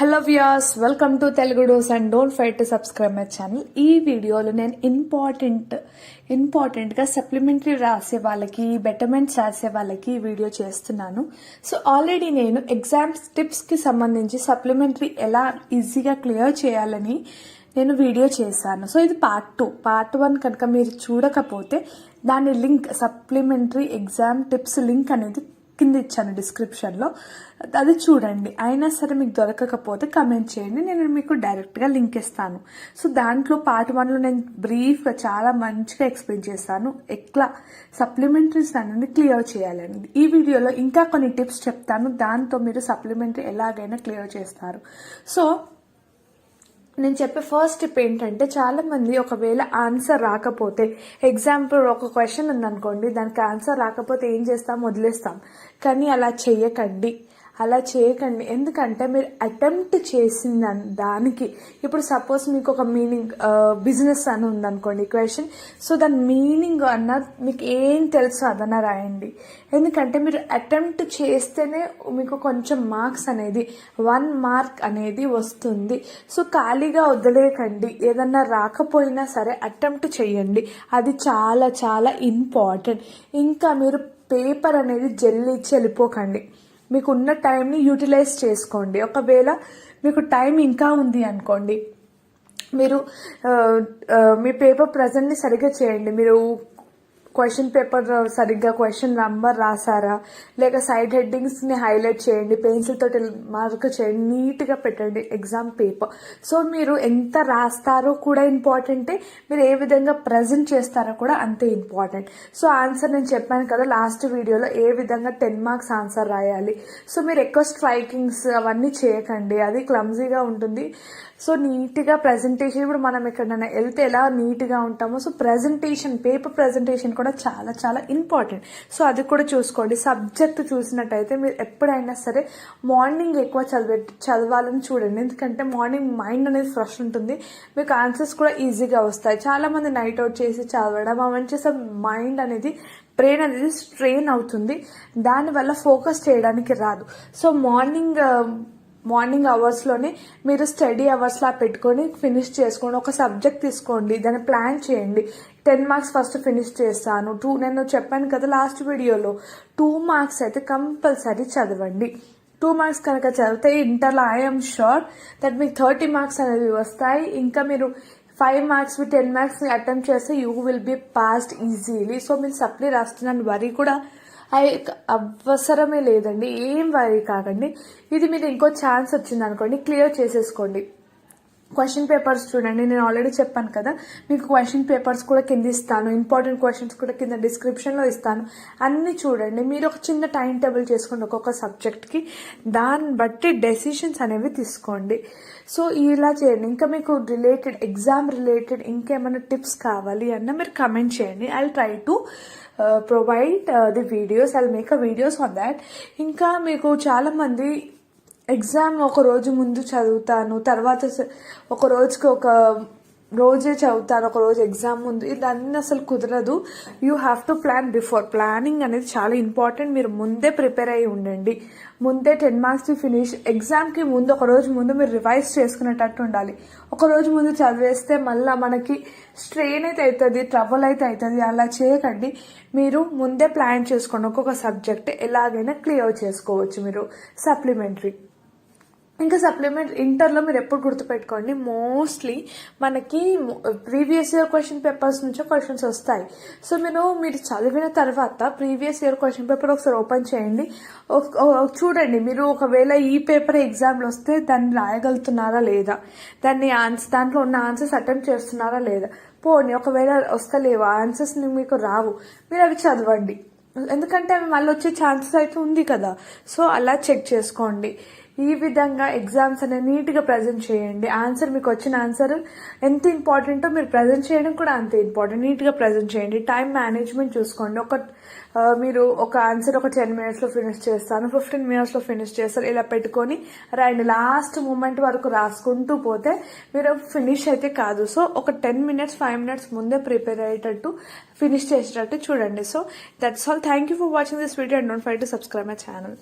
Hello viewers, welcome to Telugu dose and don't fight to subscribe my channel. ఈ వీడియోలో నేను ఇంపార్టెంట్గా సప్లిమెంటరీ రాసే వాళ్ళకి, బెటర్మెంట్స్ రాసే వాళ్ళకి ఈ వీడియో చేస్తున్నాను. సో ఆల్రెడీ నేను ఎగ్జామ్స్ టిప్స్కి సంబంధించి సప్లిమెంటరీ ఎలా ఈజీగా క్లియర్ చేయాలని నేను వీడియో చేశాను. సో ఇది పార్ట్ 1 కనుక మీరు చూడకపోతే దాని link, supplementary exam tips link అనేది కింద ఇచ్చాను డిస్క్రిప్షన్లో, అది చూడండి. అయినా సరే మీకు దొరకకపోతే కమెంట్ చేయండి, నేను మీకు డైరెక్ట్గా లింక్ ఇస్తాను. సో దాంట్లో పార్ట్ 1లో నేను బ్రీఫ్గా చాలా మంచిగా ఎక్స్ప్లెయిన్ చేస్తాను ఎట్లా సప్లిమెంటరీస్ అనేది క్లియర్ చేయాలని. ఈ వీడియోలో ఇంకా కొన్ని టిప్స్ చెప్తాను, దాంతో మీరు సప్లిమెంటరీ ఎలాగైనా క్లియర్ చేస్తారు. సో నేను చెప్పే ఫస్ట్ టిప్ ఏంటంటే, చాలా మంది ఒకవేళ ఆన్సర్ రాకపోతే, ఎగ్జాంపుల్ ఒక క్వశ్చన్ ఉందనుకోండి, దానికి ఆన్సర్ రాకపోతే ఏం చేస్తాం, వదిలేస్తాం. కానీ అలా చేయకండి. ఎందుకంటే మీరు అటెంప్ట్ చేసిన దానికి, ఇప్పుడు సపోజ్ మీకు ఒక మీనింగ్, బిజినెస్ అని ఉందనుకోండి క్వశ్చన్, సో దాని మీనింగ్ అన్న మీకు ఏం తెలుసు అదన్నా రాయండి. ఎందుకంటే మీరు అటెంప్ట్ చేస్తేనే మీకు కొంచెం మార్క్స్ అనేది 1 మార్క్ అనేది వస్తుంది. సో ఖాళీగా వదిలేయకండి. ఏదన్నా రాకపోయినా సరే అటెంప్ట్ చేయండి, అది చాలా చాలా ఇంపార్టెంట్. ఇంకా మీరు పేపర్ అనేది జల్లిచ్చి వెళ్ళిపోకండి. మీకు ఉన్న టైంని యూటిలైజ్ చేసుకోండి. ఒకవేళ మీకు టైం ఇంకా ఉంది అనుకోండి, మీరు మీ పేపర్ ప్రజెంట్ని సరిగ్గా చేయండి. మీరు క్వశ్చన్ పేపర్ సరిగ్గా క్వశ్చన్ నంబర్ రాసారా, లేక సైడ్ హెడ్డింగ్స్ని హైలైట్ చేయండి, పెన్సిల్ తోటి మార్క్ చేయండి, నీట్గా పెట్టండి ఎగ్జామ్ పేపర్. సో మీరు ఎంత రాస్తారో కూడా ఇంపార్టెంటే, మీరు ఏ విధంగా ప్రజెంట్ చేస్తారో కూడా అంతే ఇంపార్టెంట్. సో ఆన్సర్ నేను చెప్పాను కదా లాస్ట్ వీడియోలో, ఏ విధంగా 10 మార్క్స్ ఆన్సర్ రాయాలి. సో మీరు ఎక్కువ స్ట్రైకింగ్స్ అవన్నీ చేయకండి, అది క్లమ్జీగా ఉంటుంది. సో నీట్గా ప్రజెంటేషన్, ఇప్పుడు మనం ఎక్కడైనా వెళ్తే ఎలా నీట్గా ఉంటామో, సో ప్రజెంటేషన్, పేపర్ ప్రజెంటేషన్ కూడా చాలా చాలా ఇంపార్టెంట్. సో అది కూడా చూసుకోండి. సబ్జెక్ట్ చూసినట్టయితే మీరు ఎప్పుడైనా సరే మార్నింగ్ ఎక్కువ చదవాలని చూడండి. ఎందుకంటే మార్నింగ్ మైండ్ అనేది ఫ్రెష్ ఉంటుంది, మీకు ఆన్సర్స్ కూడా ఈజీగా వస్తాయి. చాలా మంది నైట్ అవుట్ చేసి చదవడం అవన్నీ చేసే మైండ్ అనేది, బ్రెయిన్ అనేది స్ట్రెయిన్ అవుతుంది, దానివల్ల ఫోకస్ చేయడానికి రాదు. సో మార్నింగ్ అవర్స్లోనే మీరు స్టడీ అవర్స్లా పెట్టుకొని ఫినిష్ చేసుకోండి. ఒక సబ్జెక్ట్ తీసుకోండి, దాన్ని ప్లాన్ చేయండి. 10 మార్క్స్ ఫస్ట్ ఫినిష్ చేస్తాను. నేను చెప్పాను కదా లాస్ట్ వీడియోలో, 2 మార్క్స్ అయితే కంపల్సరీ చదవండి. 2 మార్క్స్ కనుక చదివితే ఇంటర్లో ఐఎమ్ షూర్ దట్ మీకు 30 మార్క్స్ అనేవి వస్తాయి. ఇంకా మీరు 5 మార్క్స్ 10 మార్క్స్ అటెంప్ట్ చేస్తే you will be passed easily. So మీరు సప్లీ రాస్తున్నాను వరీ కూడా అవసరమే లేదండి, ఏం వరీ కాకండి. ఇది మీరు ఇంకో ఛాన్స్ వచ్చింది అనుకోండి, క్లియర్ చేసేసుకోండి. క్వశ్చన్ పేపర్స్ చూడండి, నేను ఆల్రెడీ చెప్పాను కదా, మీకు క్వశ్చన్ పేపర్స్ కూడా కింద ఇస్తాను, ఇంపార్టెంట్ క్వశ్చన్స్ కూడా కింద డిస్క్రిప్షన్లో ఇస్తాను, అన్నీ చూడండి. మీరు ఒక చిన్న టైం టేబుల్ చేసుకోండి ఒక్కొక్క సబ్జెక్ట్కి, దాన్ని బట్టి డెసిషన్స్ అనేవి తీసుకోండి. సో ఇలా చేయండి. ఇంకా మీకు ఎగ్జామ్ రిలేటెడ్ ఇంకేమైనా టిప్స్ కావాలి అన్న మీరు కమెంట్ చేయండి. I will try to provide the videos, I will make a videos on that. ఇంకా మీకు చాలా మంది ఎగ్జామ్ ఒక రోజు ముందు చదువుతాను, తర్వాత ఒక రోజే చదువుతాను, ఒక రోజు ఎగ్జామ్ ముందు, ఇదన్నీ అసలు కుదరదు. You have to plan before. Planning అనేది చాలా ఇంపార్టెంట్. మీరు ముందే ప్రిపేర్ అయ్యి ఉండండి. ముందే 10 మార్క్స్ ఫినిష్, ఎగ్జామ్కి ముందు ఒక రోజు ముందు మీరు రివైజ్ చేసుకునేటట్టు ఉండాలి. ఒక రోజు ముందు చదివేస్తే మళ్ళీ మనకి స్ట్రెయిన్ అయితే అవుతుంది, ట్రబుల్ అయితే అవుతుంది. అలా చేయకండి, మీరు ముందే ప్లాన్ చేసుకోండి. ఒక్కొక్క సబ్జెక్ట్ ఎలాగైనా క్లియర్ చేసుకోవచ్చు మీరు సప్లిమెంటరీ. ఇంకా సప్లిమెంట్ ఇంటర్లో మీరు ఎప్పుడు గుర్తుపెట్టుకోండి, మోస్ట్లీ మనకి ప్రీవియస్ ఇయర్ క్వశ్చన్ పేపర్స్ నుంచో క్వశ్చన్స్ వస్తాయి. సో మీరు చదివిన తర్వాత ప్రీవియస్ ఇయర్ క్వశ్చన్ పేపర్ ఒకసారి ఓపెన్ చేయండి, చూడండి. మీరు ఒకవేళ ఈ పేపర్ ఎగ్జామ్లో వస్తే దాన్ని రాయగలుగుతున్నారా లేదా, దాంట్లో ఉన్న ఆన్సర్స్ అటెంప్ట్ చేస్తున్నారా లేదా. పోనీ ఒకవేళ వస్తలేవు ఆన్సర్స్, మీకు రావు, మీరు అవి చదవండి. ఎందుకంటే అవి మళ్ళీ వచ్చే ఛాన్సెస్ అయితే ఉంది కదా. సో అలా చెక్ చేసుకోండి. ఈ విధంగా ఎగ్జామ్స్ అనేది నీట్గా ప్రజెంట్ చేయండి. ఆన్సర్, మీకు వచ్చిన ఆన్సర్ ఎంత ఇంపార్టెంటో మీరు ప్రజెంట్ చేయడం కూడా అంతే ఇంపార్టెంట్. నీట్గా ప్రజెంట్ చేయండి. టైం మేనేజ్మెంట్ చూసుకోండి. మీరు ఒక ఆన్సర్ ఒక 10 మినిట్స్లో ఫినిష్ చేస్తాను, 15 మినిట్స్లో ఫినిష్ చేస్తారు, ఇలా పెట్టుకొని రాయండి. లాస్ట్ మూమెంట్ వరకు రాసుకుంటూ పోతే మీరు ఫినిష్ అయితే కాదు. సో ఒక 10 మినిట్స్ 5 మినిట్స్ ముందే ప్రిపేర్ అయ్యేటట్టు, ఫినిష్ చేసేటట్టు చూడండి. So that's all. Thank you for watching this video and don't forget to subscribe my channel.